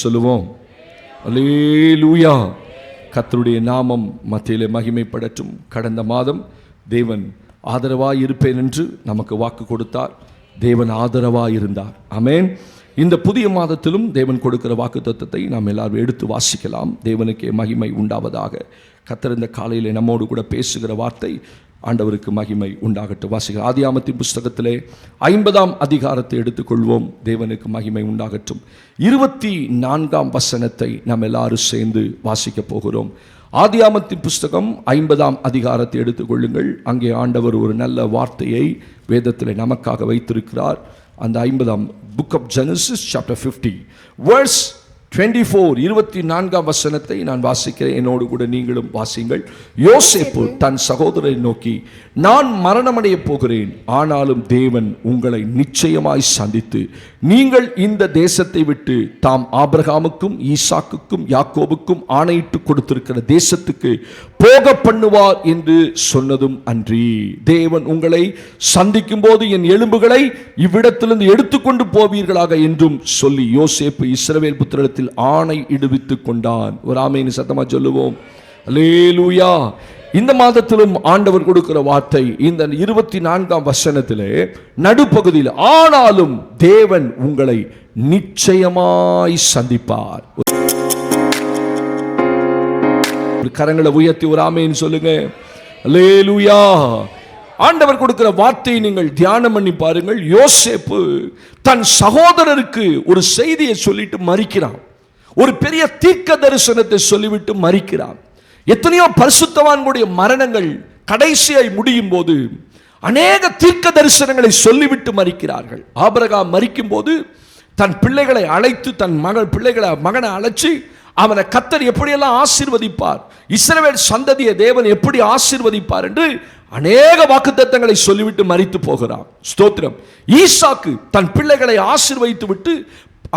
சொல்லுவோம், அல்லேலூயா. கர்த்தருடைய நாமம் மத்தியிலே மகிமைப்படட்டும். கடந்த மாதம் தேவன் ஆதரவாய் இருப்பேன் என்று நமக்கு வாக்கு கொடுத்தார். தேவன் ஆதரவாய் இருந்தார். ஆமென். இந்த புதிய மாதத்திலும் தேவன் கொடுக்கிற வாக்குத்தத்தத்தை நாம் எல்லாரும் எடுத்து வாசிக்கலாம். தேவனுக்கே மகிமை உண்டாவதாக. கர்த்தர் இந்த காலையிலே நம்மோடு கூட பேசுகிற வார்த்தை ஆண்டவருக்கு மகிமை உண்டாகட்டும். வாசிக்கிறோம். ஆதியாகமத்தின் புஸ்தகத்திலே 50ஆம் அதிகாரத்தை எடுத்துக்கொள்வோம். தேவனுக்கு மகிமை உண்டாகட்டும். 24ஆம் வசனத்தை நாம் எல்லாரும் சேர்ந்து வாசிக்க போகிறோம். ஆதியாகமத்தின் புஸ்தகம் 50ஆம் அதிகாரத்தை எடுத்துக்கொள்ளுங்கள். அங்கே ஆண்டவர் ஒரு நல்ல வார்த்தையை வேதத்தில் நமக்காக வைத்திருக்கிறார். அந்த 50ஆம் book of Genesis chapter 50 verse 24 24ஆம் வசனத்தை நான் வாசிக்கிறேன். என்னோடு கூட நீங்களும் வாசிங்கள். யோசேப்பு தன் சகோதரரை நோக்கி, நான் மரணமடைய போகிறேன், ஆனாலும் தேவன் உங்களை நிச்சயமாய் சந்தித்து நீங்கள் இந்த தேசத்தை விட்டு தாம் ஆபிரகாமுக்கும் ஈசாக்குக்கும் யாக்கோபுக்கும் ஆணையிட்டு கொடுத்திருக்கிற தேசத்துக்கு போக பண்ணுவார் என்று சொன்னதும் அன்றி, தேவன் உங்களை சந்திக்கும் போது என் எலும்புகளை இவ்விடத்திலிருந்து எடுத்துக்கொண்டு போவீர்களாக என்றும் சொல்லி யோசேப்பு இஸ்ரவேல் புத்திரத்தில் ஆணை இடுவித்துக் கொண்டான். ஒரு ஆமென் சத்தமா சொல்லுவோம், அல்லேலூயா. இந்த மாதத்திலும் ஆண்டவர் கொடுக்கிற வார்த்தை இந்த 24ஆம் வசனத்திலே நடுப்பகுதியில், ஆனாலும் தேவன் உங்களை நிச்சயமாய் சந்திப்பார். கரங்களை உயர்த்தி ஒரு ஆமென் சொல்லுங்க, அல்லேலூயா. ஆண்டவர் கொடுக்கிற வார்த்தையை நீங்கள் தியானம் பண்ணி பாருங்கள். யோசேப்பு தன் சகோதரருக்கு ஒரு செய்தியை சொல்லிட்டு மரிக்கிறான். ஒரு பெரிய தீர்க்க தரிசனத்தை சொல்லிவிட்டு மரிக்கிறான். எத்தனையோ பரிசுத்தவான்களுடைய மரணங்கள் கடைசியாய் முடியும் போது அநேக தீர்க்க தரிசனங்களை சொல்லிவிட்டு மரிக்கிறார்கள். ஆபிரகாம் மரிக்கும் போது தன் பிள்ளைகளை அழைத்து, தன் மகனை அழைச்சி அவனை கர்த்தர் எப்படியெல்லாம் ஆசீர்வதிப்பார், இஸ்ரவேல் சந்ததியை தேவன் எப்படி ஆசீர்வதிப்பார் என்று அநேக வாக்குத்தத்தங்களை சொல்லிவிட்டு மரித்து போகிறான். ஸ்தோத்திரம். ஈசாக்கு தன் பிள்ளைகளை ஆசீர்வதித்து விட்டு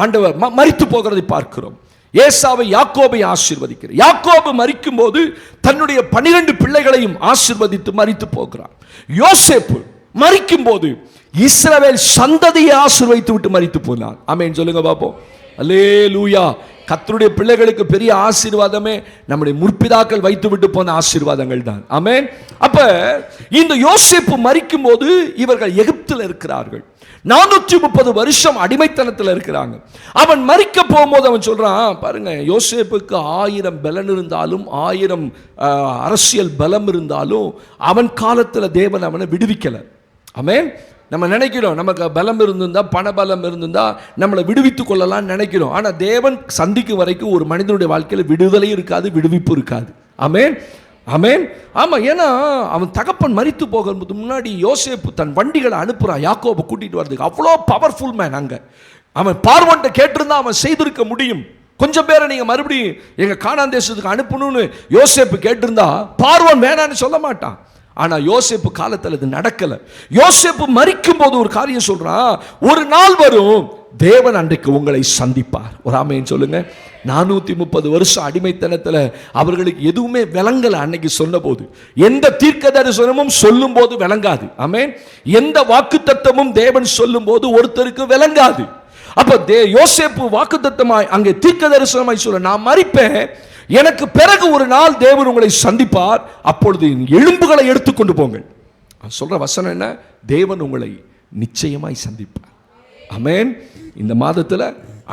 ஆண்டவர் மரித்து போகிறதை பார்க்கிறோம். ஏசாவை யாக்கோபை ஆசீர்வதிக்கிறார். யாக்கோபு மரிக்கும் போது தன்னுடைய 12 பிள்ளைகளையும் ஆசீர்வதித்து மரித்து போகிறார். யோசேப்பு மரிக்கும் போது இஸ்ரவேல் சந்ததியை ஆசீர்வதித்து விட்டு மரித்து போனார். ஆமென் சொல்லுங்க பாப்போம், அல்லேலூயா. கர்த்தருடைய பிள்ளைகளுக்கு பெரிய ஆசீர்வாதமே நம்முடைய முற்பிதாக்கள் வைத்து விட்டு போன ஆசீர்வாதங்கள் தான். ஆமென். அப்ப இந்த யோசேப்பு மரிக்கும் போது இவர்கள் எகிப்தில் இருக்கிறார்கள். 430 வருஷம் அடிமைத்தனத்தில் இருக்கிறாங்க. அவன் மரிக்க போகும்போது அவன் சொல்றான், பாருங்க, யோசேப்புக்கு 1000 பலன் இருந்தாலும் 1000 அரசியல் பலம் இருந்தாலும் அவன் காலத்தில் தேவன் அவனை விடுவிக்கல. ஆமென். நம்ம நினைக்கிறோம் நமக்கு பலம் இருந்திருந்தா, பண பலம் இருந்திருந்தா நம்மளை விடுவித்துக் கொள்ளலாம் நினைக்கிறோம். ஆனால் தேவன் சந்திக்கும் வரைக்கும் ஒரு மனிதனுடைய வாழ்க்கையில் விடுதலை இருக்காது, விடுவிப்பு இருக்காது. ஆமென், ஆமென். ஆமாம். ஏன்னா அவன் தகப்பன் மரித்து போகிறதுக்கு முன்னாடி யோசேப்பு தன் வண்டிகளை அனுப்புகிறான் யாக்கோபை கூட்டிகிட்டு வர்றதுக்கு. அவ்வளோ பவர்ஃபுல் மேன். அங்கே அவன் பார்வோன்ட்ட கேட்டிருந்தா அவன் செய்திருக்க முடியும். கொஞ்சம் பேரை நீங்கள் மறுபடியும் எங்கள் கானான் தேசத்துக்கு அனுப்பணும்னு யோசேப்பு கேட்டிருந்தா பார்வோன் வேணான்னு சொல்ல மாட்டான். ஆனால் யோசேப்பு காலத்தில் அது நடக்கலை. யோசேப்பு மரிக்கும் போது ஒரு காரியம் சொல்றான், ஒரு நாள் வரும் தேவன் அன்றைக்கு உங்களை சந்திப்பார். ஒரு ஆமென் சொல்லுங்க. 430 வருஷம் அடிமைத்தனத்தில் அவர்களுக்கு எதுவுமே விளங்கலை. அன்னைக்கு சொன்ன போது எந்த தீர்க்க தரிசனமும் சொல்லும் போது விளங்காது. ஆமென். எந்த வாக்குத்தத்தமும் தேவன் சொல்லும் போது ஒருத்தருக்கு விளங்காது. அப்ப யோசேப்பு வாக்குத்தத்தமாய் அங்கே தீர்க்க தரிசனமாய் சொல்ல, நான் மரிப்பேன், எனக்கு பிறகு ஒரு நாள் தேவன் உங்களை சந்திப்பார், அப்பொழுது எலும்புகளை எடுத்துக்கொண்டு போங்கள். சொல்ற வசனம் என்ன? தேவன் உங்களை நிச்சயமாய் சந்திப்பார். ஆமென். இந்த மாதத்தில்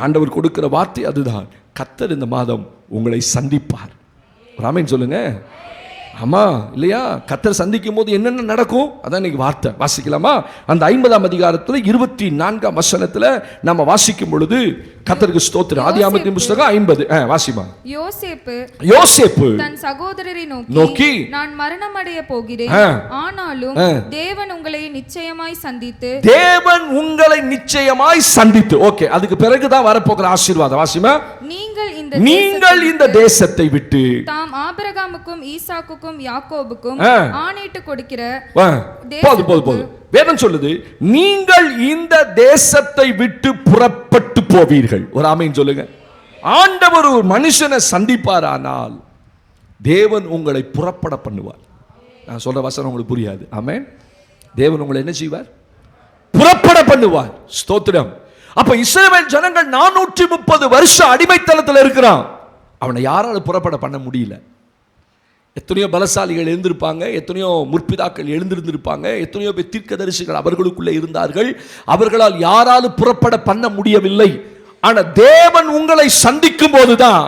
ஆண்டவர் கொடுக்கிற வார்த்தை அதுதான். கர்த்தர் இந்த மாதம் உங்களை சந்திப்பார். ஆமென் சொல்லுங்க. ஆமா இல்லையா? கர்த்தர் சந்திக்கும் போது என்னென்ன நடக்கும் அதான் இன்னைக்கு வார்த்தை. வாசிக்கலாமா? அந்த 50ஆம் அதிகாரத்தில் 24ஆம் வசனத்தில் நம்ம வாசிக்கும் பொழுது கர்த்தருக்கு ஸ்தோத்திரம். ஆதியாகமத்தின் புஸ்தகம் 50 வாசிமா. யோசேப்பு தன் சகோதரரை நோக்கி, நான் மரணமடைய போகிறேன், ஆனாலும் தேவன் உங்களை நிச்சயமாய் சந்தித்து. ஓகே, அதுக்கு பிறகுதான் வரப்போகிற ஆசீர்வாதம். வாசிமா. நீங்கள் இந்த தேசத்தை விட்டு தாம் ஆபிரகாமுக்கும் ஈசாக்குக்கும் யாக்கோபுக்கும் ஆணையிட்டு கொடுக்கிற. போதும். வேதம் சொல்லுது, நீங்கள் இந்த தேசத்தை விட்டு புறப்பட்டு போவீர்கள். ஒரு ஆமென் சொல்லுங்க. ஆண்டவர் ஒரு மனுஷனை சந்திப்பாரானால் தேவன் உங்களை புறப்பட பண்ணுவார். நான் சொல்ற வசனம் உங்களுக்கு புரியாது. ஆமென். தேவன் உங்களை என்ன செய்வார்? புறப்பட பண்ணுவார். ஸ்தோத்திரம். அப்ப இஸ்ரவேல் ஜனங்கள் 430 வருஷம் அடிமைத்தனத்தில் இருக்கிறான். அவனை யாரால புறப்பட பண்ண முடியல. எத்தனையோ பலசாலிகள் எழுந்திருப்பாங்க, எத்தனையோ முற்பிதாக்கள் எழுந்திருந்திருப்பாங்க, எத்தனையோ பேர் தீர்க்கதரிசிகள் அவர்களுக்குள்ளே இருந்தார்கள். அவர்களால் யாராலும் புறப்பட பண்ண முடியவில்லை. ஆனா தேவன் உங்களை சந்திக்கும் போதுதான்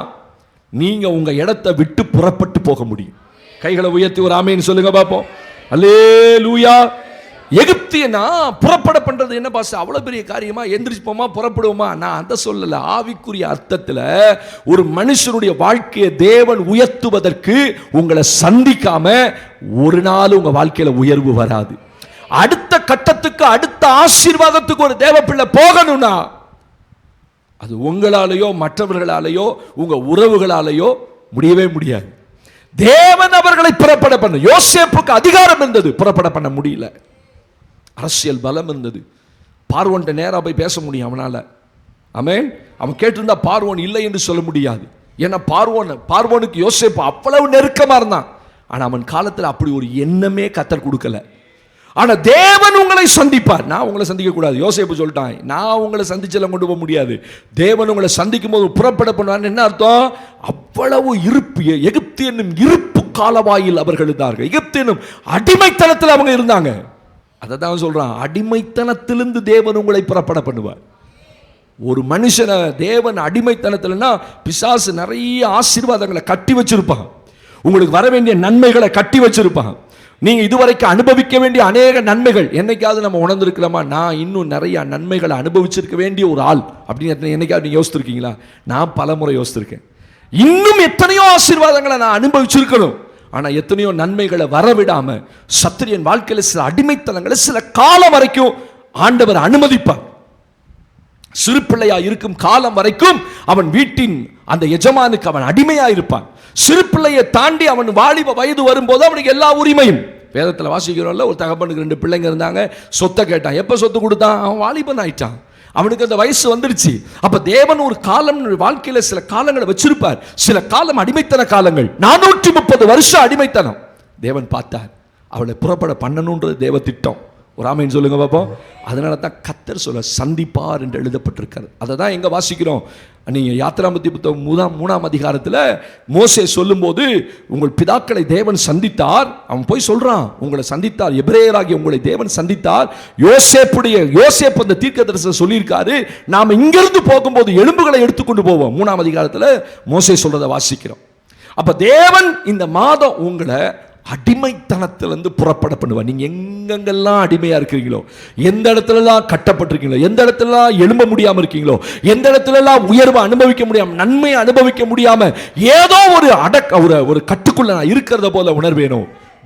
நீங்க உங்க இடத்தை விட்டு புறப்பட்டு போக முடியும். கைகளை உயர்த்தி ஒரு ஆமேன்னு சொல்லுங்க பாப்போம். அல்லேலூயா. எகிப்தியனா புறப்பட பண்றது என்ன பாஸ், அவ்வளவு பெரிய காரியமா? எந்திரிச்சு போமா புறப்படுவோமா? நான் அதை சொல்லல. ஆவிக்குரிய அர்த்தத்தில் ஒரு மனுஷனுடைய வாழ்க்கையை தேவன் உயர்த்துவதற்கு உங்களை சந்திக்காம ஒரு நாள் உங்க வாழ்க்கையில உயர்வு வராது. அடுத்த கட்டத்துக்கு, அடுத்த ஆசீர்வாதத்துக்கு ஒரு தேவ பிள்ளை போகணும்னா அது உங்களாலேயோ மற்றவர்களாலேயோ உங்க உறவுகளாலேயோ முடியவே முடியாது. தேவன் அவர்களை புறப்பட பண்ண. யோசேப்புக்கு அதிகாரம் இருந்தது, புறப்பட பண்ண முடியல. அரசியல் பலம் இருந்தது. பார்வோன்ட்ட நேராக போய் பேச முடியும் அவனால. ஆமென். அவன் கேட்டிருந்தா பார்வோன் இல்லை என்று சொல்ல முடியாது. ஏன்னா பார்வோனுக்கு யோசேப்பு அவ்வளவு நெருக்கமா இருந்தான். ஆனா அவன் காலத்தில் அப்படி ஒரு எண்ணமே கர்த்தர் கொடுக்கல. ஆனா தேவன் உங்களை சந்திப்பார். நான் உங்களை சந்திக்க கூடாது. யோசேப்பு சொல்லிட்டான், நான் உங்களை சந்திச்செல்லாம் கொண்டு போக முடியாது. தேவன் உங்களை சந்திக்கும் போது புறப்பட பண்ணுவார். என்ன அர்த்தம்? அவ்வளவு இருப்பு. எகிப்து என்னும் இருப்பு காலவாயில் அவர்கள் இருந்தார்கள். எகிப்து என்னும் அடிமைத்தனத்தில் அவங்க இருந்தாங்க. அதை தான் சொல்றான், அடிமைத்தனத்திலிருந்து தேவன் உங்களை புறப்பட பண்ணுவார். ஒரு மனுஷனை தேவன் அடிமைத்தனத்தில்னா பிசாசு நிறைய ஆசீர்வாதங்களை கட்டி வச்சிருப்பான். உங்களுக்கு வர வேண்டிய நன்மைகளை கட்டி வச்சிருப்பான். நீங்க இதுவரைக்கும் அனுபவிக்க வேண்டிய அநேக நன்மைகள் என்னைக்காவது நம்ம உணர்ந்திருக்கலாமா? நான் இன்னும் நிறைய நன்மைகளை அனுபவிச்சிருக்க வேண்டிய ஒரு ஆள் அப்படின்னு என்னைக்காவது நீங்க யோசிச்சிருக்கீங்களா? நான் பல முறை யோசிச்சிருக்கேன். இன்னும் எத்தனையோ ஆசீர்வாதங்களை நான் அனுபவிச்சிருக்கணும். ஆனா எத்தனையோ நன்மைகளை வரவிடாம சத்திரியன் வாழ்க்கையில சில அடிமைத்தனங்களை சில காலம் வரைக்கும் ஆண்டவர் அனுமதிப்பார். சிறு பிள்ளையா இருக்கும் காலம் வரைக்கும் அவன் வீட்டின் அந்த எஜமானுக்கு அவன் அடிமையா இருப்பான். சிறு பிள்ளையை தாண்டி அவன் வாலிப வயது வரும்போது அவனுக்கு எல்லா உரிமையும். வேதத்தில் வாசிக்கிறோம்ல, ஒரு தகப்பனுக்கு 2 பிள்ளைங்க இருந்தாங்க, சொத்தை கேட்டான். எப்ப சொத்து கொடுத்தான்? அவன் வாலிபன் ஆயிட்டான், அவனுக்கு அந்த வயசு வந்துருச்சு. அப்ப தேவன் ஒரு காலம் வாழ்க்கையில சில காலங்களை வச்சிருப்பார். சில காலம் அடிமைத்தன காலங்கள். 430 வருஷம் அடிமைத்தனம். தேவன் பார்த்தார், அவளை புறப்பட பண்ணணும்ன்றது தேவ திட்டம். ஒரு ஆமென் சொல்லுங்க பாப்போம். அதனால தான் கர்த்தர் சொல்ல சந்திப்பார் என்று எழுதப்பட்டிருக்கிறது. அதை தான் எங்க வாசிக்கிறோம். நீங்க யாத்திராமத்தி புத்தகம் 3ஆம் அதிகாரத்தில் மோசே சொல்லும்போது, உங்கள் பிதாக்களை தேவன் சந்தித்தார். அவன் போய் சொல்றான், உங்களை சந்தித்தார், எபிரேயராகிய உங்களை தேவன் சந்தித்தார். யோசேப்பு அந்த தீர்க்கதரிசனம் சொல்லியிருக்காரு, நாம இங்கிருந்து போகும்போது எலும்புகளை எடுத்துக்கொண்டு போவோம். 3ஆம் அதிகாரத்தில் மோசே சொல்றதை வாசிக்கிறோம். அப்ப தேவன் இந்த மாதம் உங்களை அடிமைத்தனத்திலிருந்து புறப்பட பண்ணுவார். நீங்க எங்கெங்கெல்லாம் அடிமையா இருக்கிறீங்களோ, எந்த இடத்துலலாம் கட்டப்பட்டிருக்கீங்களோ, எந்த இடத்துலலாம் எழும்ப முடியாம இருக்கீங்களோ, எந்த இடத்துலலாம் உயர்வை அனுபவிக்க முடியாம, நன்மையை அனுபவிக்க முடியாம, ஏதோ ஒரு கட்டுக்குள்ள நான் இருக்கிறத போல உணர்வேனோ,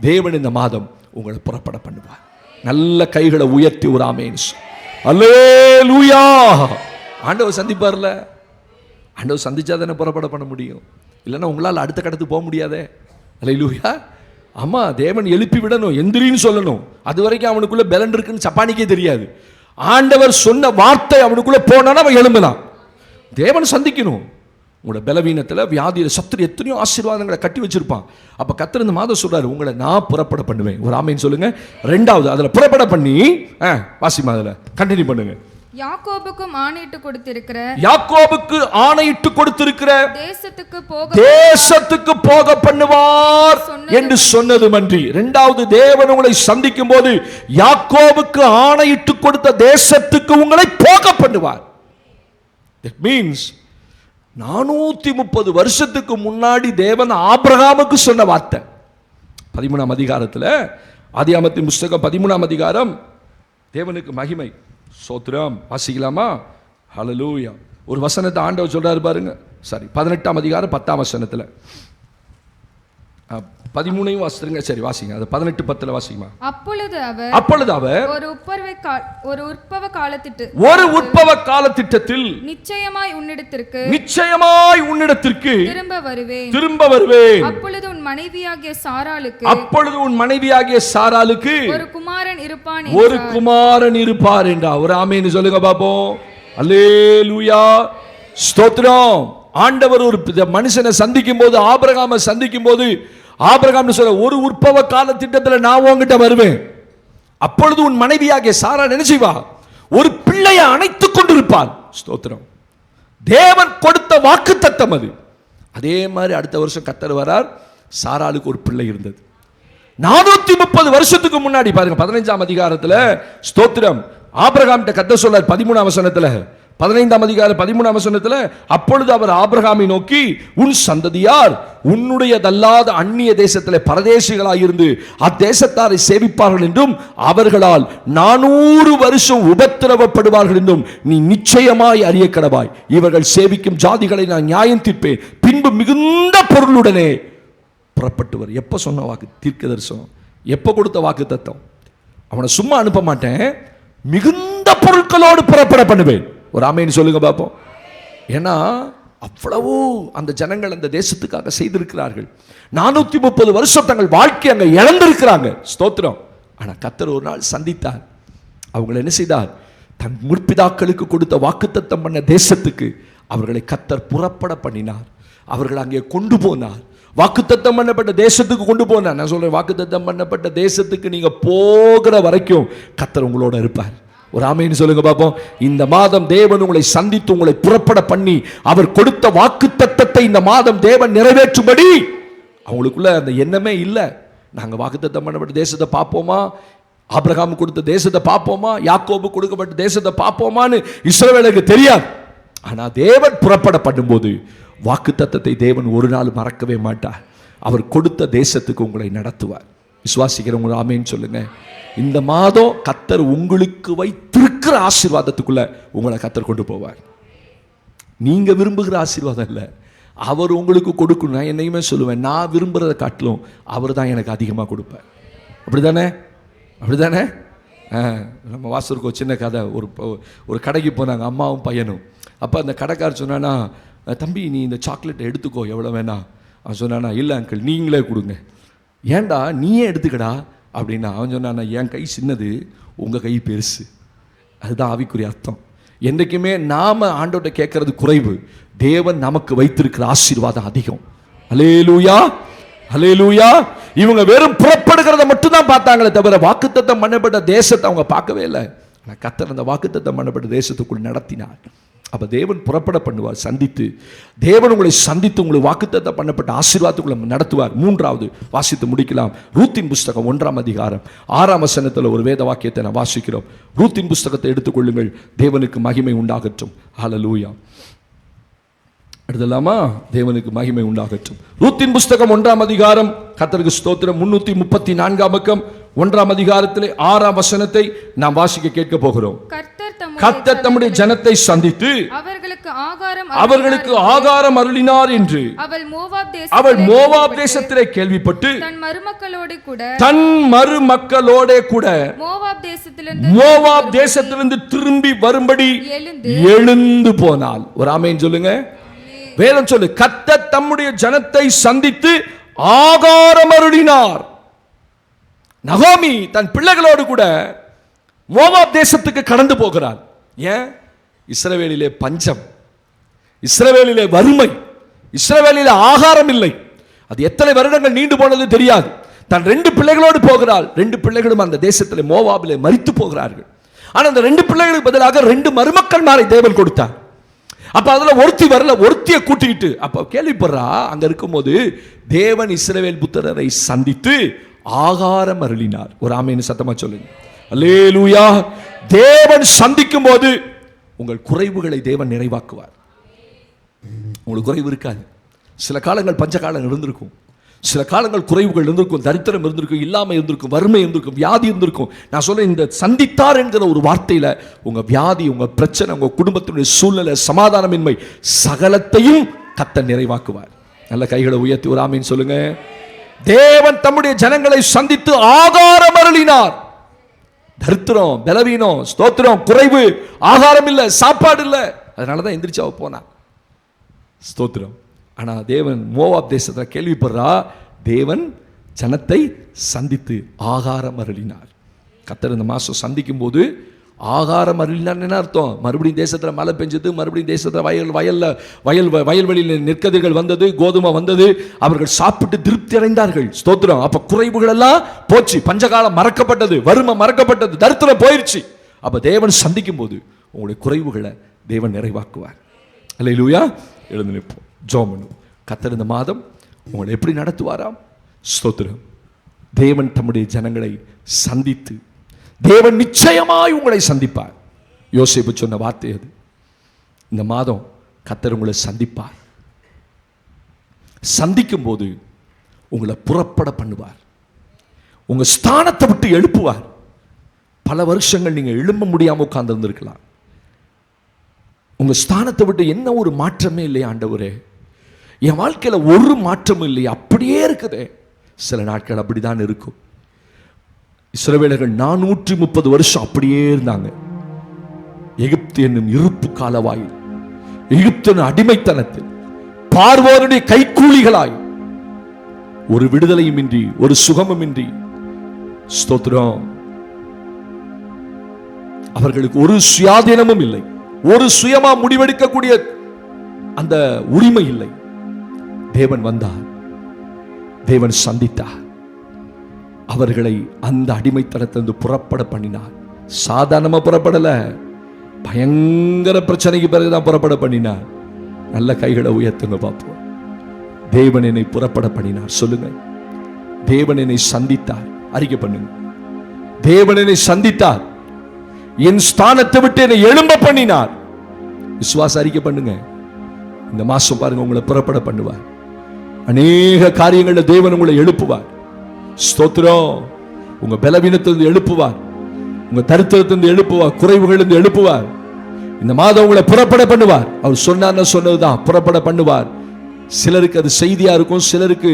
தேவன் இந்த மாதம் உங்களை புறப்பட பண்ணுவார். நல்ல கைகளை உயர்த்தி ஒரு ஆமென். அல்லேலூயா. ஆண்டவர் சந்திப்பார்ல. ஆண்டவர் சந்திச்சா தானே புறப்பட பண்ண முடியும். இல்லைன்னா உங்களால் அடுத்த கட்டத்துக்கு போக முடியாதே. அல்லேலூயா. ஆமா, தேவன் எழுப்பி விடணும், எந்திரின்னு சொல்லணும். அது வரைக்கும் அவனுக்குள்ள பலன் இருக்குன்னு சப்பானிக்கே தெரியாது. ஆண்டவர் சொன்ன வார்த்தை அவனுக்குள்ள போனாலும் அவன் எழும்பலாம். தேவன் சந்திக்கணும். உங்களோட பலவீனத்தில், வியாதியில், சத்துரு எத்தனையோ ஆசீர்வாதங்களை கட்டி வச்சிருப்பான். அப்ப கர்த்தர் இந்த மாதம் சொல்றாரு, உங்களை நான் புறப்பட பண்ணுவேன். ஒரு ஆமென் சொல்லுங்க. 2வது அதுல புறப்பட பண்ணி வாசிமா, அதுல கண்டினியூ பண்ணுங்க. யாக்கோபுக்கு ஆணையிட்டு கொடுத்திருக்கிற தேசத்துக்கு போக பண்ணுவார் என்று சொன்னதுமன்றி, 2வது தேவன் உங்களை சந்திக்கும் போது யாக்கோபுக்கு ஆணையிட்டு கொடுத்த தேசத்துக்கு உங்களை போக பண்ணுவார். That means 430 வருஷத்துக்கு முன்னாடி தேவன் ஆபிரகாமுக்கு சொன்ன வார்த்தை. 13ஆம் அதிகாரத்தில், ஆதியாகமத்தின் புஸ்தகம் 13ஆம் அதிகாரம். தேவனுக்கு மகிமை, சோத்திரம். வாசிக்கலாமா? ஹல்லேலூயா. ஒரு வசனத்தை ஆண்டவர் சொல்றாரு பாருங்க. சரி, 18ஆம் அதிகாரம் 10ஆம் வசனத்தில். 13ஐயும் வாசிங்க. சரி வாசிங்க. அது 18:10 வாசிக்குமா? அப்பொழுது அவர் ஒரு உற்பவ காலத்திட்டத்தில் நிச்சயமாய் உன்னிடத்திற்கு திரும்ப வருவேன். அப்பொழுது உன் மனைவியாகிய சாராளுக்கு ஒரு குமாரன் இருப்பார் என்றார். ஒரு ஆமென் சொல்லுங்க பாப்போம். அல்லேலூயா. ஸ்தோத்திரம். ஆண்டவர் ஒரு மனுஷனை சந்திக்கும் போது, ஆபிரகாமை சந்திக்கும் போது, ஆபிரகாம் சொல்ல, ஒரு உற்பவ கால திட்டத்தில் நான் உன்கிட்ட வருவேன். அப்பொழுது உன் மனைவியாகிய சாரா நினைச்சுவா, ஒரு பிள்ளையை அணைத்துக் கொண்டிருப்பான். ஸ்தோத்திரம். தேவன் கொடுத்த வாக்குத்தத்தம் அது. அதே மாதிரி அடுத்த வருஷம் கர்த்தர் வரார். சாராளுக்கு ஒரு பிள்ளை இருந்தது. 430 வருஷத்துக்கு முன்னாடி பாருங்க 15ஆம் அதிகாரத்துல ஸ்தோத்திரம் ஆபிரகாம் கர்த்தர் சொல்றார் 13ஆம் வசனத்துல 15ஆம் அதிகாரம் 13ஆம் வசனத்துல, அப்பொழுது அவர் ஆபிரகாமை நோக்கி, உன் சந்ததியார் உன்னுடையதல்லாத அந்நிய தேசத்திலே பரதேசிகளாயிருந்து அத்தேசத்தாரை சேவிப்பார்கள் என்றும் அவர்களால் 400 வருஷம் உபத்திரவப்படுவார்கள் என்றும் நீ நிச்சயமாய் அறிய கடவாய். இவர்கள் சேவிக்கும் ஜாதிகளை நான் நியாயம் தீர்ப்பேன். பின்பு மிகுந்த பொருளுடனே புறப்பட்டுவர். எப்ப சொன்ன வாக்கு? தீர்க்க தரிசனம். எப்ப கொடுத்த வாக்கு தத்தம்? அவனை சும்மா அனுப்ப மாட்டேன், மிகுந்த பொருட்களோடு புறப்பட பண்ணுவேன். ஒரு ஆமேன்னு சொல்லுங்க பாப்போம். ஏன்னா அவ்வளவு அந்த ஜனங்கள் அந்த தேசத்துக்காக செய்திருக்கிறார்கள். 430 வருஷம் தங்கள் வாழ்க்கை அங்க இழந்திருக்கிறாங்க. ஸ்தோத்திரம். ஆனா கர்த்தர் ஒரு நாள் சந்தித்தார். அவங்களை என்ன செய்தார்? தன் முற்பிதாக்களுக்கு கொடுத்த வாக்குத்தத்தம் பண்ண தேசத்துக்கு அவர்களை கர்த்தர் புறப்பட பண்ணினார். அவர்கள் அங்கே கொண்டு போனார். வாக்குத்தத்தம் பண்ணப்பட்ட தேசத்துக்கு கொண்டு போனார். நான் சொல்றேன், வாக்குத்தத்தம் பண்ணப்பட்ட தேசத்துக்கு நீங்க போகிற வரைக்கும் கர்த்தர் உங்களோட இருப்பார். ஒரு ஆமேன்னு சொல்லுங்க பாப்போம். இந்த மாதம் தேவன் உங்களை சந்தித்து உங்களை புறப்பட பண்ணி அவர் கொடுத்த வாக்குத்தத்தத்தை இந்த மாதம் தேவன் நிறைவேற்றும்படி அவங்களுக்குள்ள அந்த எண்ணமே இல்லை. நாங்கள் வாக்குத்தத்தம் பண்ணப்பட்ட தேசத்தை பார்ப்போமா, ஆபிரகாம் கொடுத்த தேசத்தை பார்ப்போமா, யாக்கோபு கொடுக்கப்பட்ட தேசத்தை பார்ப்போமான்னு இஸ்ரவேலுக்கு தெரியாது. ஆனா தேவன் புறப்பட பண்ணும்போது வாக்குத்தத்தத்தை தேவன் ஒரு நாள் மறக்கவே மாட்டார். அவர் கொடுத்த தேசத்துக்கு உங்களை நடத்துவார். விசுவாசிக்கிறவங்க ஆமேன்னு சொல்லுங்க. இந்த மாதம் கர்த்தர் உங்களுக்கு வைத்திருக்கிற ஆசீர்வாதத்துக்குள்ள உங்களை கர்த்தர் கொண்டு போவார். நீங்க விரும்புகிற ஆசீர்வாதம் இல்லை, அவர் உங்களுக்கு கொடுக்கணும். நான் என்னையுமே சொல்லுவேன், நான் விரும்புறதை காட்டிலும் அவர் தான் எனக்கு அதிகமாக கொடுப்பார். அப்படிதானே? அப்படிதானே? நம்ம வாசலுக்கு ஒரு சின்ன கதை. ஒரு கடைக்கு போனாங்க அம்மாவும் பையனும். அப்போ அந்த கடைக்காரர் சொன்னானா, தம்பி நீ இந்த சாக்லேட்டை எடுத்துக்கோ, எவ்வளோ வேணா. அவன் சொன்னானா, இல்லை அங்கிள் நீங்களே கொடுங்க. ஏண்டா நீயே எடுத்துக்கடா அப்படின்னா. அவன் சொன்னானா, என் கை சின்னது, உங்கள் கை பெருசு. அதுதான் ஆவிக்குரிய அர்த்தம். என்றைக்குமே நாம ஆண்டோட்ட கேட்கறது குறைவு, தேவன் நமக்கு வைத்திருக்கிற ஆசீர்வாதம் அதிகம். அல்லேலூயா, அல்லேலூயா. இவங்க வெறும் புறப்படுகிறத மட்டும் தான் பார்த்தாங்களே தவிர வாக்குத்தத்தம் பண்ணப்பட்ட தேசத்தை அவங்க பார்க்கவே இல்லை. ஆனால் கர்த்தர் அந்த வாக்குத்தத்தம் பண்ணப்பட்ட தேசத்துக்குள் நடத்தினார். அப்போ தேவன் புறப்பட பண்ணுவார். சந்தித்து தேவன் உங்களை சந்தித்து உங்களை வாக்குத்தத்தம் பண்ணப்பட்ட ஆசீர்வாதத்துக்குள்ள நடத்துவார். மூன்றாவது வாசித்து முடிக்கலாம். ரூத்தின் புஸ்தகம் 1ஆம் அதிகாரம் 6ஆம் வசனத்தில் ஒரு வேத வாக்கியத்தை நான் வாசிக்கிறோம். ரூத்தின் புஸ்தகத்தை எடுத்துக்கொள்ளுங்கள். தேவனுக்கு மகிமை உண்டாகட்டும். ஹல்லேலூயா. எடுத்துலாமா? தேவனுக்கு மகிமை உண்டாகட்டும். ரூத்தின் புஸ்தகம் 1ஆம் அதிகாரம், கர்த்தருக்கு ஸ்தோத்திரம், 334ஆம் பக்கம் 1ஆம் அதிகாரத்திலே 6ஆம் வசனத்தை நாம் வாசிக்க கேட்க போகிறோம். கர்த்தர் தம்முடைய ஜனத்தை சந்தித்து அவர்களுக்கு ஆகாரம் அருளினார் என்று அவள் மோவாப் தேசத்திலே கேள்விப்பட்டு தன் மருமக்களோட கூட மோவாப் தேசத்திலிருந்து திரும்பி வரும்படி எழுந்து போனாள். ஒரு ஆமென் சொல்லுங்க. வேதம் சொல்லு, கர்த்தர் தம்முடைய ஜனத்தை சந்தித்து ஆகாரம் அருளினார். நகோமி தன் பிள்ளைகளோடு கூட மோவாப் தேசத்துக்கு கடந்து போகிறார். ஏன்? இஸ்ரவேலிலே பஞ்சம், இஸ்ரவேலிலே வறுமை, இஸ்ரவேலிலே ஆகாரம் இல்லை. அது எத்தனை வருடங்கள் நீண்டு போனது தெரியாது. தன் 2 பிள்ளைகளோடு போகிறாள். 2 பிள்ளைகளும் அந்த தேசத்திலே மோவாபிலே மரித்து போகிறார்கள். ஆனால் அந்த 2 பிள்ளைகளுக்கு பதிலாக 2 மருமக்கள் மாரை தேவன் கொடுத்தார். அப்ப அதுல ஒருத்தி வரல, ஒருத்தியை கூட்டிக்கிட்டு அப்ப கேள்விப்படுறா. அங்க இருக்கும்போது தேவன் இஸ்ரவேல் புத்திரரை சந்தித்து ஆகாரம் அருளினார். ஒரு ஆமென் சத்தமா சொல்லுங்க. அல்லேலூயா. தேவன் சந்திக்கும் போது உங்கள் குறைவுகளை தேவன் நிறைவாக்குவார். உங்களுக்கு குறைவு இருக்காது. சில காலங்கள் பஞ்ச காலங்கள் இருந்திருக்கும், சில காலங்கள் குறைவுகள் இருந்திருக்கும், தரித்திரம் இருந்திருக்கும், இல்லாமல் இருந்திருக்கும், வறுமை இருந்திருக்கும், வியாதி இருந்திருக்கும். நான் சொல்ல இந்த சந்தித்தார் என்கிற ஒரு வார்த்தையில உங்க வியாதி, உங்க பிரச்சனை, உங்க குடும்பத்தினுடைய சூழ்நிலை, சமாதானமின்மை சகலத்தையும் கர்த்தர் நிறைவாக்குவார். நல்ல கைகளை உயர்த்தி ஒரு ஆமென் சொல்லுங்க. தேவன் தம்முடைய ஜனங்களை சந்தித்து ஆகாரம் அருளினார். தரித்திரம், பலவீனம், ஸ்தோத்திரம், குறைவு, ஆகாரம் இல்லை, சாப்பாடு இல்லை, அதனாலதான் எந்திரிச்சு அவ போனா. ஸ்தோத்திரம். ஆனா தேவன் மோவாப் தேசத்தை கேள்விப்படுறா. தேவன் ஜனத்தை சந்தித்து ஆகாரம் அருளினார். கர்த்தர் இந்த மாசம் சந்திக்கும் போது ஆகாரம் அருளினார் என்ன அர்த்தம்? மறுபடியும் தேசத்துல மழை பெஞ்சது, மறுபடியும் தேசத்துல வயல்வெளியில் நெற்கதிர்கள் வந்தது, கோதுமை வந்தது, அவர்கள் சாப்பிட்டு திருப்தி அடைந்தார்கள். ஸ்தோத்திரம். அப்ப குறைவுகள் எல்லாம் போச்சு, பஞ்சகாலம் மறக்கப்பட்டது, வறுமை மறக்கப்பட்டது, தரித்திரம் போயிருச்சு. அப்ப தேவன் சந்திக்கும் போது உங்களுடைய குறைவுகளை தேவன் நிறைவாக்குவார். அல்லேலூயா. எழுந்து நிற்போம், ஜெபம் பண்ணுவோம். கர்த்தர் இந்த மாதம் உங்களை எப்படி நடத்துவாராம்? ஸ்தோத்திரம். தேவன் தம்முடைய ஜனங்களை சந்தித்து, தேவன் நிச்சயமாய் உங்களை சந்திப்பார். யோசேப்பு சொன்ன வார்த்தை அது. இந்த மாதம் கர்த்தர் உங்களை சந்திப்பார். சந்திக்கும் போது உங்களை புறப்பட பண்ணுவார். உங்க ஸ்தானத்தை விட்டு எழுப்புவார். பல வருஷங்கள் நீங்க எழும்ப முடியாம உட்கார்ந்து இருந்திருக்கலாம். உங்க ஸ்தானத்தை விட்டு என்ன ஒரு மாற்றமே இல்லையா ஆண்டவரே, என் வாழ்க்கையில ஒரு மாற்றமும் இல்லையா, அப்படியே இருக்குதே. சில நாட்கள் அப்படிதான் இருக்கும். இஸ்ரவேலர்கள் 430 வருஷம் அப்படியே இருந்தாங்க. எகிப்து என்னும் இருப்பு காலவாயில், எகிப்தின் அடிமைத்தனத்தில், பார்வோனுடைய கைக்கூலிகளாய், ஒரு விடுதலையும் இன்றி, ஒரு சுகமும் இன்றி. ஸ்தோத்திரம். அவர்களுக்கு ஒரு சுயாதீனமும் இல்லை, ஒரு சுயமா முடிவெடுக்கக்கூடிய அந்த உரிமை இல்லை. தேவன் வந்தார், தேவன் சந்தித்தார், அவர்களை அந்த அடிமைத்தனத்திலிருந்து புறப்பட பண்ணினார். சாதாரணமா புறப்படல, பயங்கர பிரச்சனைக்கு பிறகுதான் புறப்பட பண்ணினார். நல்ல கைகளை உயர்த்துங்க பார்ப்போம். தேவன் என்னை புறப்பட பண்ணினார். சொல்லுங்க, தேவன் என்னை சந்தித்தார். அறிக்கை பண்ணுங்க, தேவன் என்னை சந்தித்தார், என் ஸ்தானத்தை விட்டு என்னை எழும்ப பண்ணினார். விசுவாச அறிக்கை பண்ணுங்க. இந்த மாசம் பாருங்க, உங்களை புறப்பட பண்ணுவார். அநேக காரியங்களில் தேவன் உங்களை எழுப்புவார். ஸ்தோத்திரம். உங்க பலவீனத்திலிருந்து எழுப்புவார், உங்க தரித்திரத்திலிருந்து எழுப்புவார், குறைவுகளிலிருந்து எழுப்புவார். இந்த மாதம் உங்களை புறப்பட பண்ணுவார். அவர் சொன்னார்னு சொன்னதுதான், புறப்பட பண்ணுவார். சிலருக்கு அது செய்தியா இருக்கும், சிலருக்கு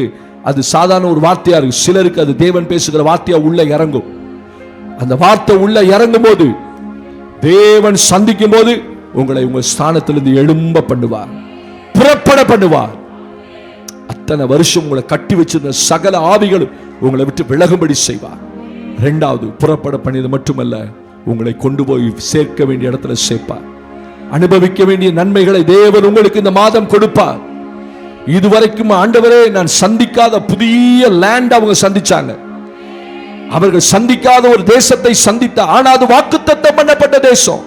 அது சாதாரண ஒரு வார்த்தையா இருக்கும், சிலருக்கு அது தேவன் பேசுகிற வார்த்தையா உள்ள இறங்கும். அந்த வார்த்தை உள்ள இறங்கும் போது, தேவன் சந்திக்கும் போது உங்களை உங்க ஸ்தானத்திலிருந்து எழும்ப பண்ணுவார், புறப்பட பண்ணுவார். அத்தனை வருஷம் உங்களை கட்டி வச்சிருந்த சகல ஆவிகளும் உங்களை விட்டு விலகும்படி செய்வார். இரண்டாவது, புறப்பட பண்ணியது மட்டுமல்ல, உங்களை கொண்டு போய் சேர்க்க வேண்டிய இடத்துல சேர்ப்பார். அனுபவிக்க வேண்டிய நன்மைகளை தேவன் உங்களுக்கு இந்த மாதம் கொடுப்பார். இதுவரைக்கும் ஆண்டவரே நான் சந்திக்காத புதிய லேண்ட் அவங்க சந்திச்சாங்க. அவர்கள் சந்திக்காத ஒரு தேசத்தை சந்தித்த, ஆனா அது வாக்குத்தத்தம் பண்ணப்பட்ட தேசம்.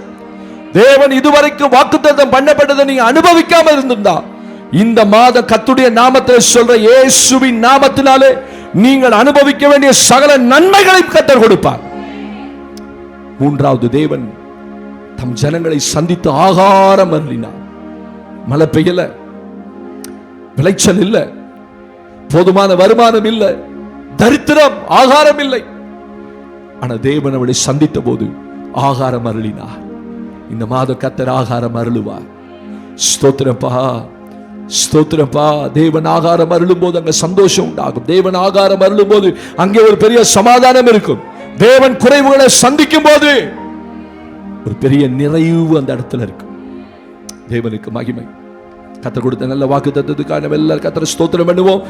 தேவன் இதுவரைக்கும் வாக்குத்தத்தம் பண்ணப்பட்டதை நீங்க அனுபவிக்காம இருந்திருந்தா, இந்த மாத கர்த்தருடைய நாமத்தில் சொல்ற இயேசுவின் நாமத்தினாலே நீங்கள் அனுபவிக்க வேண்டிய சகல நன்மைகளை கர்த்தர் கொடுப்பார். மூன்றாவது, தேவன் தம் ஜனங்களை சந்தித்து ஆகாரம் அருளினார். மழை பெய்யல, விளைச்சல் இல்ல, போதுமான வருமானம் இல்ல, தரித்திரம், ஆகாரம் இல்லை. ஆனா தேவன் அவளை சந்தித்த போது ஆகாரம் அருளினார். இந்த மாத கர்த்தர் ஆகாரம் அருளுவார். ஸ்தோத்திரப்பா, ஸ்தோத்திரப்பா. தேவன் ஆகாரம் அருளும் போது அங்க சந்தோஷம் உண்டாகும். தேவன் ஆகாரம் அருளும் போது அங்கே ஒரு பெரிய சமாதானம் இருக்கும். தேவன் குறைவுகளை சந்திக்கும் போது ஒரு பெரிய நிறைவு அந்த இடத்துல இருக்கும். தேவனுக்கு மகிமை. கர்த்தர் கொடுத்த நல்ல வாக்குத்தத்தத்துக்காக எல்லாரும் கர்த்தரை ஸ்தோத்திரம் பண்ணுவோம்.